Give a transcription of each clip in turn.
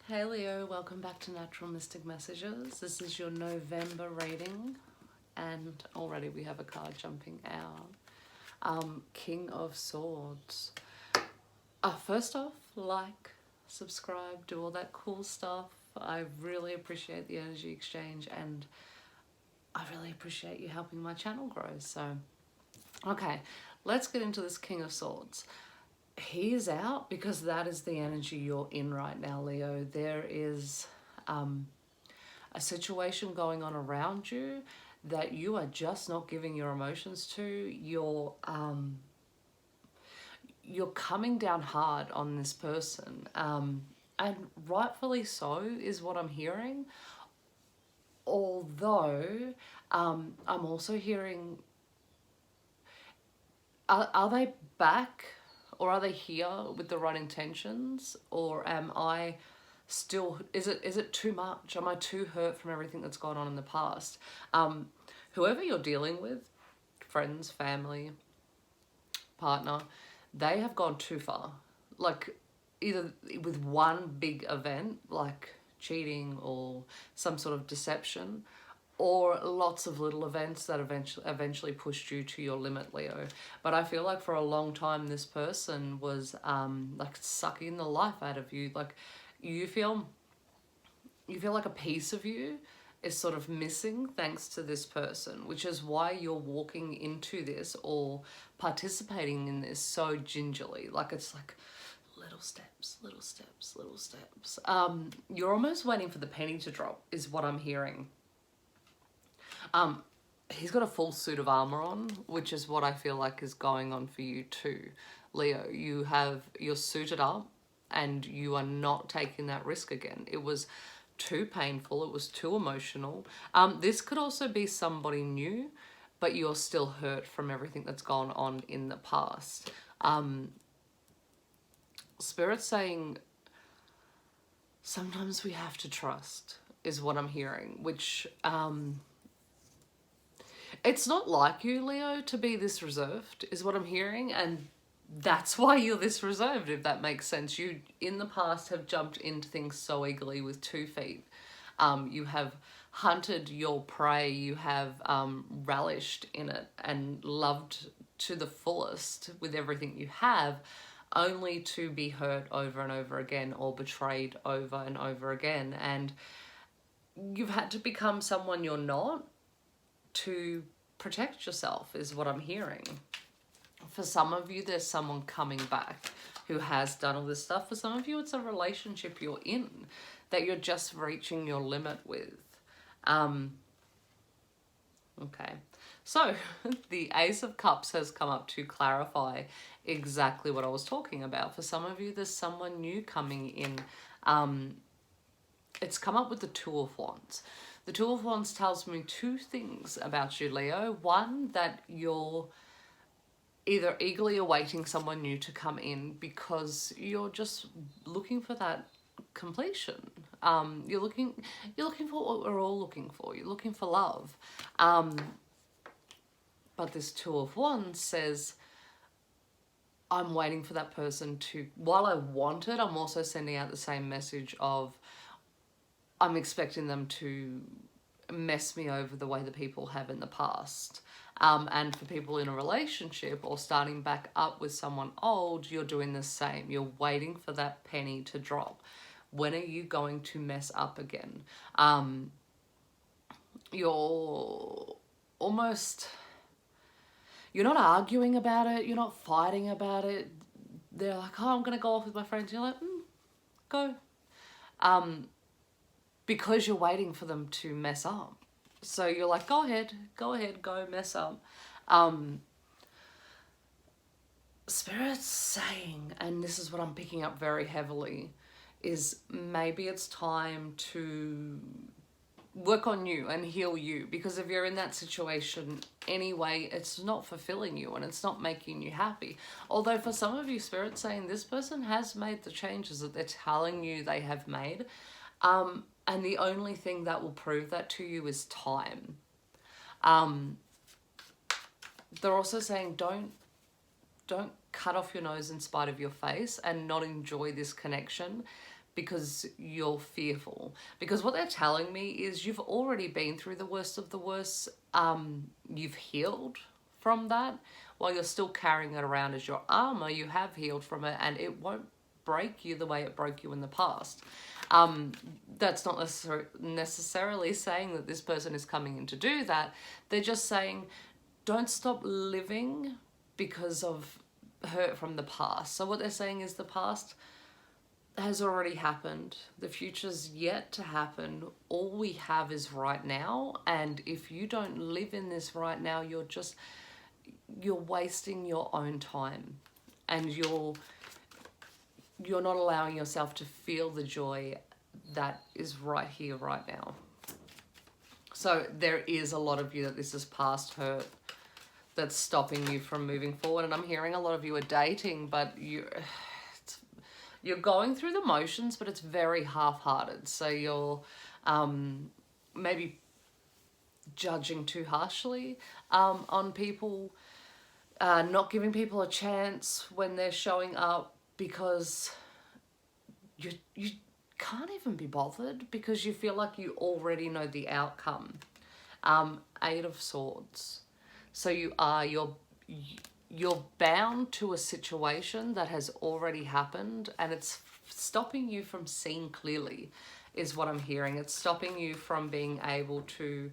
Hey Leo, welcome back to Natural Mystic Messages. This is your November reading, and already we have a card jumping out. King of Swords. First off, like, subscribe, do all that cool stuff. I really appreciate the energy exchange, and I really appreciate you helping my channel grow. So, okay, let's get into this King of Swords. He is out because that is the energy you're in right now, Leo. There is a situation going on around you that you are just not giving your emotions to. You're coming down hard on this person, and rightfully so is what I'm hearing. Although I'm also hearing, are they back? Or are they here with the right intentions? Or am I still, is it too much? Am I too hurt from everything that's gone on in the past? Whoever you're dealing with, friends, family, partner, they have gone too far. Like either with one big event, like cheating or some sort of deception, or lots of little events that eventually pushed you to your limit, Leo. But I feel like for a long time this person was like sucking the life out of you. Like you feel like a piece of you is sort of missing thanks to this person, which is why you're walking into this or participating in this so gingerly. Like it's like little steps, little steps, little steps. You're almost waiting for the penny to drop is what I'm hearing. He's got a full suit of armor on, which is what I feel like is going on for you too, Leo. You're suited up and you are not taking that risk again. It was too painful. It was too emotional. This could also be somebody new, but you're still hurt from everything that's gone on in the past. Spirit's saying sometimes we have to trust is what I'm hearing, which it's not like you, Leo, to be this reserved, is what I'm hearing, and that's why you're this reserved, if that makes sense. You, in the past, have jumped into things so eagerly with 2 feet. You have hunted your prey, you have relished in it and loved to the fullest with everything you have, only to be hurt over and over again or betrayed over and over again. And you've had to become someone you're not to protect yourself is what I'm hearing. For some of you, there's someone coming back who has done all this stuff. For some of you, it's a relationship you're in that you're just reaching your limit with. Okay, so the Ace of Cups has come up to clarify exactly what I was talking about. For some of you, there's someone new coming in. It's come up with the Two of Wands. The Two of Wands tells me 2 things about you, Leo. One, that you're either eagerly awaiting someone new to come in because you're just looking for that completion. You're looking for what we're all looking for. You're looking for love. But this Two of Wands says, I'm waiting for that person to, while I want it, I'm also sending out the same message of, I'm expecting them to mess me over the way that people have in the past. And for people in a relationship or starting back up with someone old, you're doing the same. You're waiting for that penny to drop. When are you going to mess up again? You're not arguing about it. You're not fighting about it. They're like, oh, I'm going to go off with my friends. You're like, go. Because you're waiting for them to mess up. So you're like, go ahead, go mess up. Spirit's saying, and this is what I'm picking up very heavily, is maybe it's time to work on you and heal you, because if you're in that situation anyway, it's not fulfilling you and it's not making you happy. Although for some of you, Spirit's saying this person has made the changes that they're telling you they have made. And the only thing that will prove that to you is time. They're also saying don't cut off your nose in spite of your face and not enjoy this connection because you're fearful. Because what they're telling me is you've already been through the worst of the worst. You've healed from that. While you're still carrying it around as your armor, you have healed from it, and it won't break you the way it broke you in the past. That's not necessarily saying that this person is coming in to do that. They're just saying, don't stop living because of hurt from the past. So what they're saying is the past has already happened. The future's yet to happen. All we have is right now. And if you don't live in this right now, you're wasting your own time, and you're not allowing yourself to feel the joy that is right here, right now. So there is a lot of you that this is past hurt that's stopping you from moving forward. And I'm hearing a lot of you are dating, but you're going through the motions, but it's very half-hearted. So you're maybe judging too harshly on people, not giving people a chance when they're showing up, because you can't even be bothered because you feel like you already know the outcome. Eight of Swords. So you're bound to a situation that has already happened, and it's stopping you from seeing clearly, is what I'm hearing. It's stopping you from being able to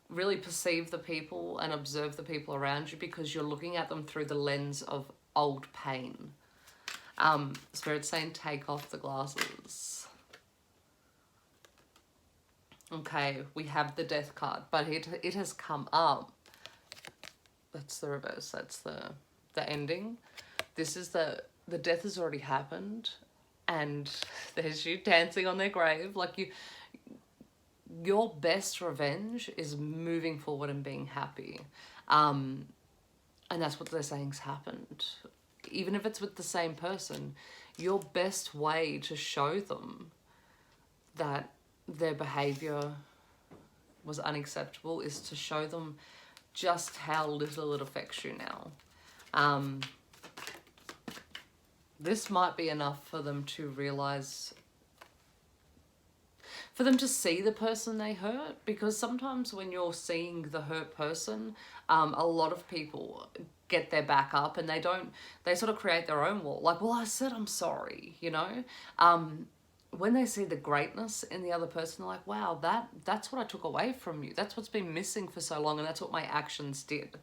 really perceive the people and observe the people around you, because you're looking at them through the lens of old pain. Spirit's saying take off the glasses. Okay, we have the Death card, but it has come up. That's the reverse. That's the ending. This is the death has already happened, and there's you dancing on their grave. Like your best revenge is moving forward and being happy. And that's what they're saying's happened. Even if it's with the same person, your best way to show them that their behavior was unacceptable is to show them just how little it affects you now. This might be enough for them to realize, for them to see the person they hurt, because sometimes when you're seeing the hurt person, a lot of people get their back up and they sort of create their own wall. Like, well, I said I'm sorry, you know? When they see the greatness in the other person, they're like, wow, that's what I took away from you. That's what's been missing for so long, and that's what my actions did.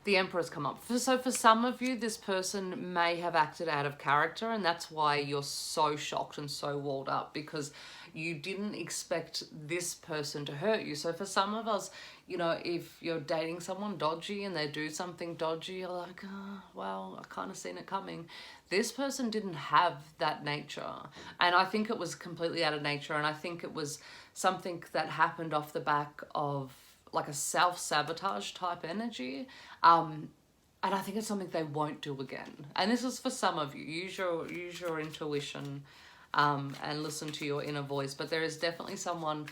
The Emperor's come up. So for some of you, this person may have acted out of character, and that's why you're so shocked and so walled up, because you didn't expect this person to hurt you. So for some of us, you know, if you're dating someone dodgy and they do something dodgy, you're like, oh, well, I kind of seen it coming. This person didn't have that nature. And I think it was completely out of nature. And I think it was something that happened off the back of like a self-sabotage type energy. And I think it's something they won't do again. And this is for some of you. Use your intuition and listen to your inner voice. But there is definitely someone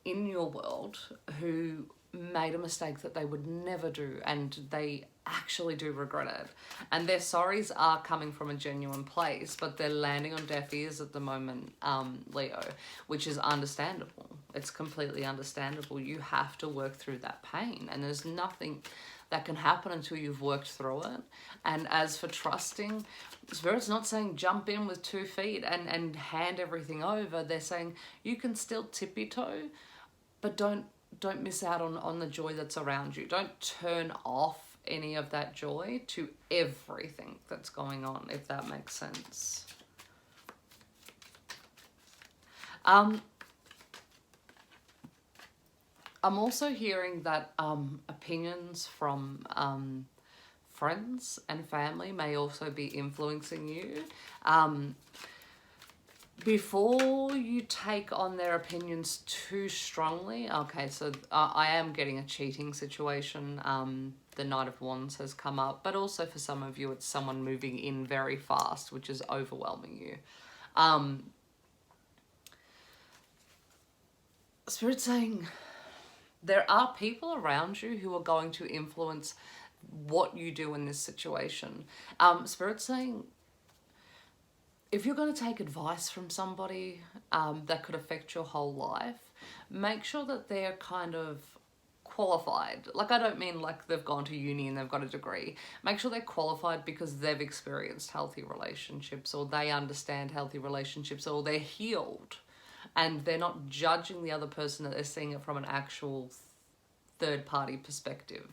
in your world who made a mistake that they would never do, and they actually do regret it. And their sorries are coming from a genuine place, but they're landing on deaf ears at the moment, Leo, which is understandable. It's completely understandable. You have to work through that pain, and there's nothing that can happen until you've worked through it. And as for trusting, Spirit's not saying jump in with 2 feet and hand everything over. They're saying you can still tippy-toe, but don't miss out on the joy that's around you. Don't turn off any of that joy to everything that's going on, if that makes sense. I'm also hearing that opinions from friends and family may also be influencing you. Before you take on their opinions too strongly, okay, so I am getting a cheating situation. The Knight of Wands has come up, but also for some of you, it's someone moving in very fast, which is overwhelming you. Spirit's saying there are people around you who are going to influence what you do in this situation. Spirit's saying if you're going to take advice from somebody that could affect your whole life, make sure that they're kind of qualified. Like, I don't mean like they've gone to uni and they've got a degree. Make sure they're qualified because they've experienced healthy relationships, or they understand healthy relationships, or they're healed and they're not judging the other person, that they're seeing it from an actual third party perspective.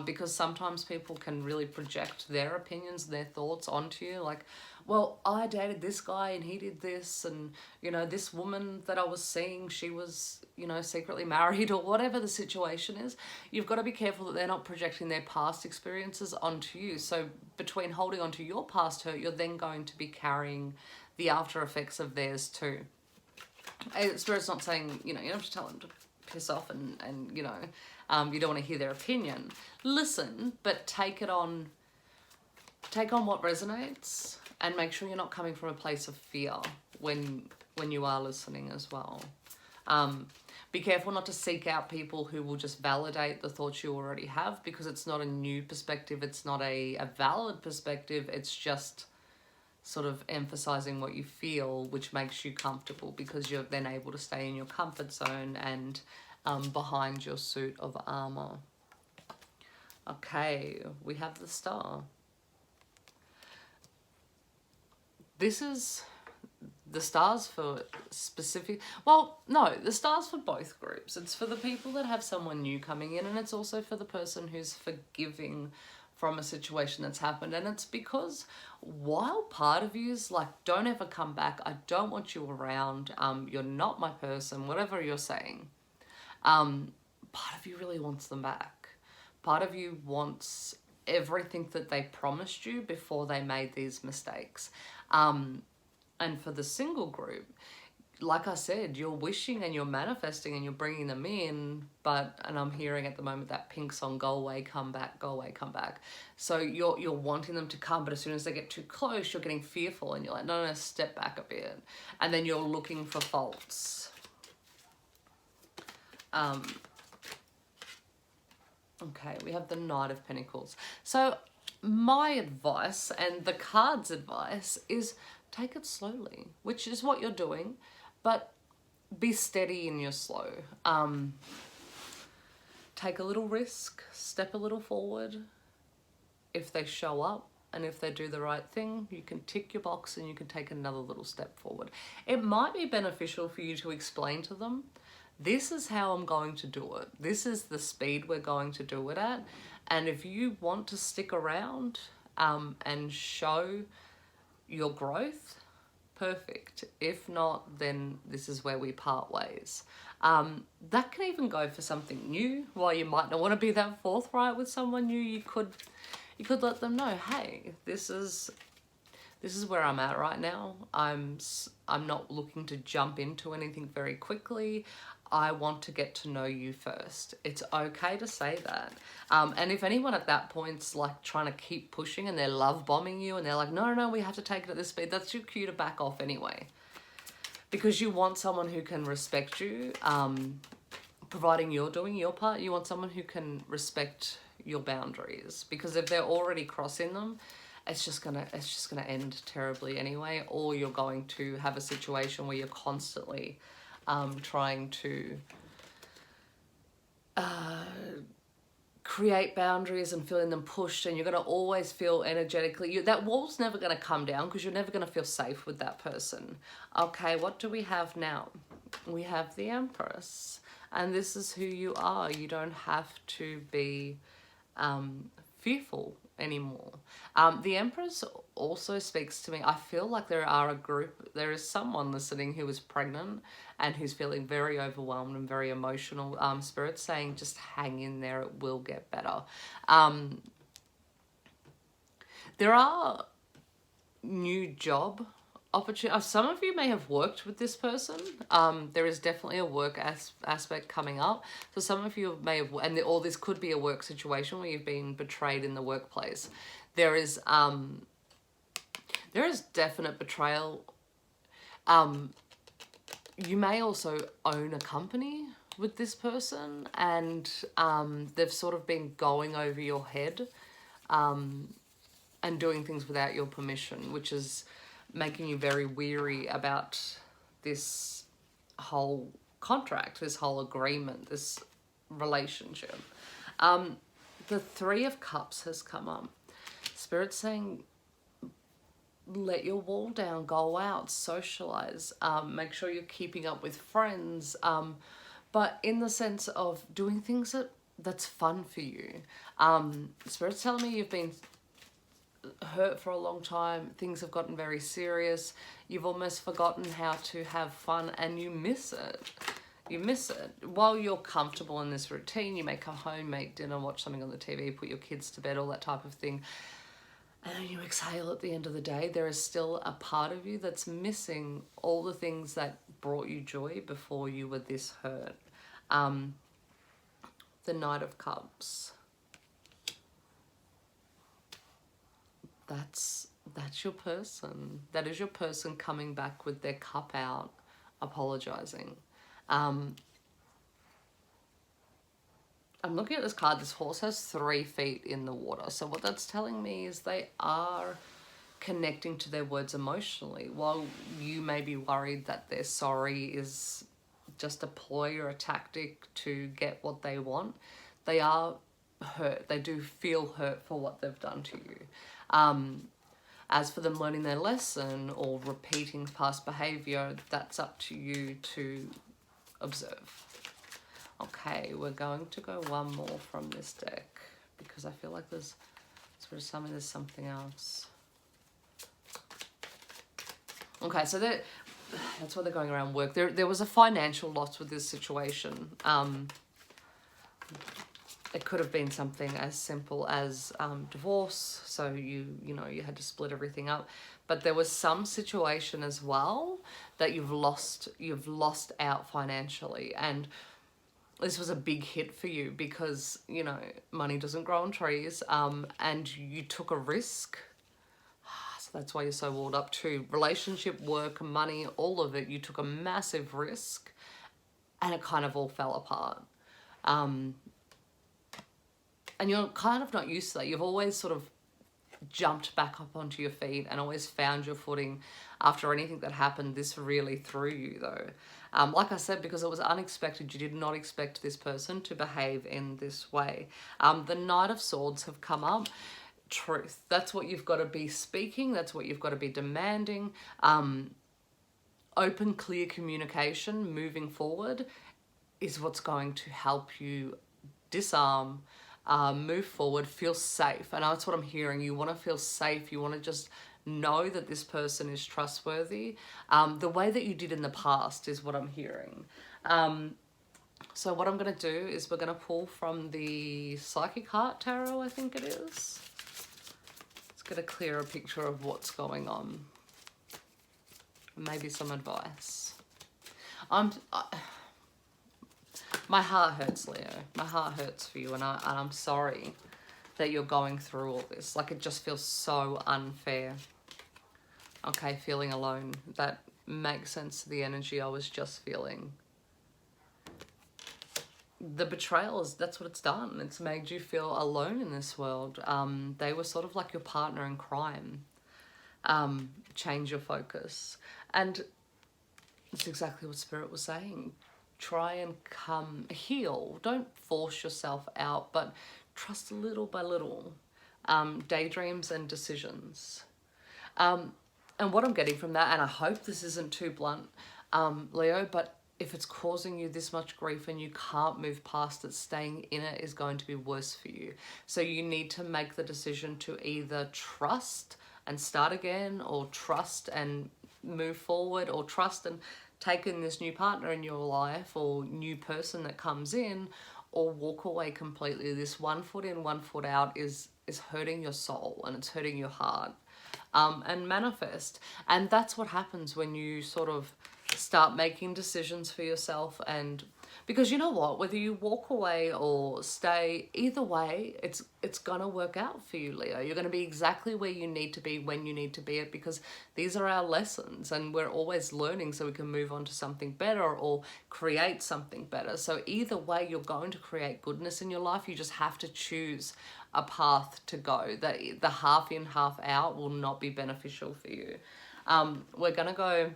Because sometimes people can really project their opinions, their thoughts onto you. Like, well, I dated this guy and he did this, and this woman that I was seeing, she was secretly married, or whatever the situation is. You've got to be careful that they're not projecting their past experiences onto you. So between holding onto your past hurt, you're then going to be carrying the after effects of theirs too. Spirit's not saying, you don't have to tell them to piss off and you don't want to hear their opinion. Listen, but take on what resonates, and make sure you're not coming from a place of fear when you are listening as well. Be careful not to seek out people who will just validate the thoughts you already have, because it's not a new perspective, it's not a valid perspective, it's just sort of emphasizing what you feel, which makes you comfortable, because you're then able to stay in your comfort zone and behind your suit of armor. Okay, we have the Star. This is the Stars for specific, well, no, the Stars for both groups. It's for the people that have someone new coming in, and it's also for the person who's forgiving from a situation that's happened. And it's because while part of you is like, don't ever come back, I don't want you around, you're not my person, whatever you're saying, part of you really wants them back. Part of you wants everything that they promised you before they made these mistakes. And for the single group, like I said, you're wishing and you're manifesting and you're bringing them in, and I'm hearing at the moment that pink song, go away, come back, go away, come back. So you're wanting them to come, but as soon as they get too close, you're getting fearful and you're like, no, step back a bit. And then you're looking for faults. Okay, we have the Knight of Pentacles. So my advice, and the card's advice, is take it slowly, which is what you're doing, but be steady in your slow. Take a little risk, step a little forward. If they show up and if they do the right thing, you can tick your box and you can take another little step forward. It might be beneficial for you to explain to them, this is how I'm going to do it. This is the speed we're going to do it at. And if you want to stick around and show your growth, perfect. If not, then this is where we part ways. That can even go for something new. While you might not want to be that forthright with someone new, you could let them know, hey, this is where I'm at right now. I'm not looking to jump into anything very quickly. I want to get to know you first. It's okay to say that. And if anyone at that point's like trying to keep pushing and they're love bombing you and they're like, no, we have to take it at this speed, that's your cue to back off anyway. Because you want someone who can respect you, providing you're doing your part. You want someone who can respect your boundaries, because if they're already crossing them, it's just gonna end terribly anyway. Or you're going to have a situation where you're constantly trying to create boundaries and feeling them pushed, and you're going to always feel energetically, that wall's never going to come down because you're never going to feel safe with that person. Okay, what do we have now? We have the Empress, and this is who you are. You don't have to be fearful anymore. The Empress also speaks to me. I feel like there is someone listening who is pregnant and who's feeling very overwhelmed and very emotional. Spirit's saying just hang in there, it will get better. There are new job opportunities. Some of you may have worked with this person. There is definitely a work aspect coming up. So some of you may have, or this could be a work situation where you've been betrayed in the workplace. There is definite betrayal. You may also own a company with this person, and they've sort of been going over your head and doing things without your permission, which is making you very weary about this whole contract, this whole agreement, this relationship. The Three of Cups has come up. Spirit's saying, let your wall down, go out, socialize, make sure you're keeping up with friends, but in the sense of doing things that's fun for you. Spirit's telling me you've been hurt for a long time, things have gotten very serious, you've almost forgotten how to have fun, and you miss it. You miss it. While you're comfortable in this routine, you may come home, make dinner, watch something on the TV, put your kids to bed, all that type of thing. And then you exhale at the end of the day. There is still a part of you that's missing all the things that brought you joy before you were this hurt. The Knight of Cups. That's your person. That is your person coming back with their cup out, apologizing. I'm looking at this card. This horse has 3 feet in the water. So what that's telling me is they are connecting to their words emotionally. While you may be worried that their sorry is just a ploy or a tactic to get what they want, they are hurt. They do feel hurt for what they've done to you. As for them learning their lesson or repeating past behavior, that's up to you to observe. Okay, we're going to go one more from this deck because I feel like there's something else. Okay, so that's why they're going around work. There was a financial loss with this situation. It could have been something as simple as divorce, so you had to split everything up. But there was some situation as well that you've lost out financially, and this was a big hit for you because money doesn't grow on trees, and you took a risk. So that's why you're so walled up too. Relationship, work, money, all of it. You took a massive risk, and it kind of all fell apart. And you're kind of not used to that. You've always sort of jumped back up onto your feet and always found your footing after anything that happened. This really threw you though. Like I said, because it was unexpected, you did not expect this person to behave in this way. The Knight of Swords have come up. Truth. That's what you've got to be speaking. That's what you've got to be demanding. Open, clear communication moving forward is what's going to help you disarm, move forward, feel safe. And that's what I'm hearing. You want to feel safe. You want to just know that this person is trustworthy. The way that you did in the past is what I'm hearing. So what I'm going to do is we're going to pull from the Psychic Heart Tarot, I think it is. Let's get a clearer picture of what's going on. Maybe some advice. My heart hurts, Leo. My heart hurts for you, and I'm sorry that you're going through all this. Like, it just feels so unfair. Okay, feeling alone. That makes sense to the energy I was just feeling. The betrayal that's what it's done. It's made you feel alone in this world. They were sort of like your partner in crime. Change your focus. And it's exactly what Spirit was saying. Try and heal. Don't force yourself out, but trust little by little. Daydreams and decisions. And what I'm getting from that, and I hope this isn't too blunt, Leo, but if it's causing you this much grief and you can't move past it, staying in it is going to be worse for you. So you need to make the decision to either trust and start again, or trust and move forward, or trust and take in this new partner in your life or new person that comes in, or walk away completely. This 1 foot in, 1 foot out is hurting your soul and it's hurting your heart. And manifest. And that's what happens when you sort of start making decisions for yourself. And because you know what, whether you walk away or stay, either way, it's gonna work out for you, Leo. You're gonna be exactly where you need to be when you need to be it, because these are our lessons and we're always learning so we can move on to something better or create something better. So either way, you're going to create goodness in your life. You just have to choose a path to go. The half in, half out will not be beneficial for you. We're going to go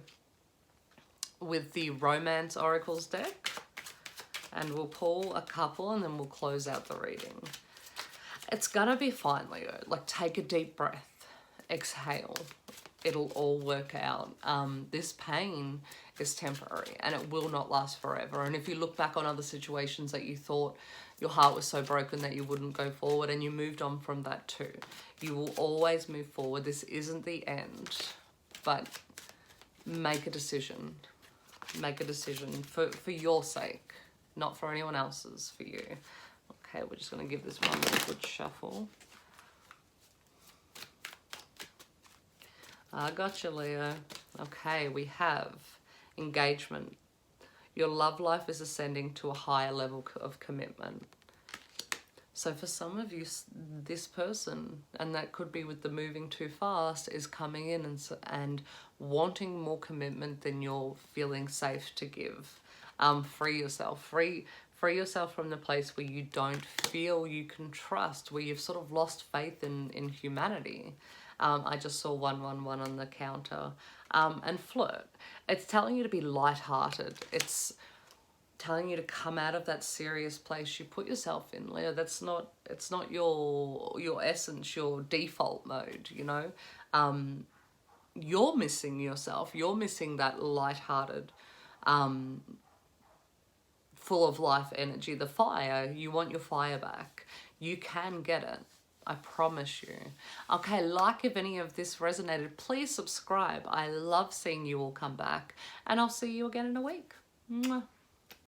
with the Romance Oracles deck, and we'll pull a couple and then we'll close out the reading. It's gonna be fine, Leo. Like, take a deep breath, exhale. It'll all work out. This pain is temporary and it will not last forever. And if you look back on other situations that you thought your heart was so broken that you wouldn't go forward, and you moved on from that too, you will always move forward. This isn't the end, but make a decision. Make a decision for your sake, not for anyone else's, for you. Okay, we're just going to give this one a good shuffle. I got you, Leo. Okay, we have engagement. Your love life is ascending to a higher level of commitment. So for some of you, this person, and that could be with the moving too fast, is coming in and wanting more commitment than you're feeling safe to give. Free yourself. Free yourself from the place where you don't feel you can trust, where you've sort of lost faith in humanity. I just saw 111 on the counter. And flirt. It's telling you to be lighthearted. It's telling you to come out of that serious place you put yourself in, Leo. It's not your essence, your default mode, you know. You're missing yourself. You're missing that lighthearted, full of life energy, the fire. You want your fire back. You can get it. I promise you. Okay, like if any of this resonated, please subscribe. I love seeing you all come back, and I'll see you again in a week. Mwah.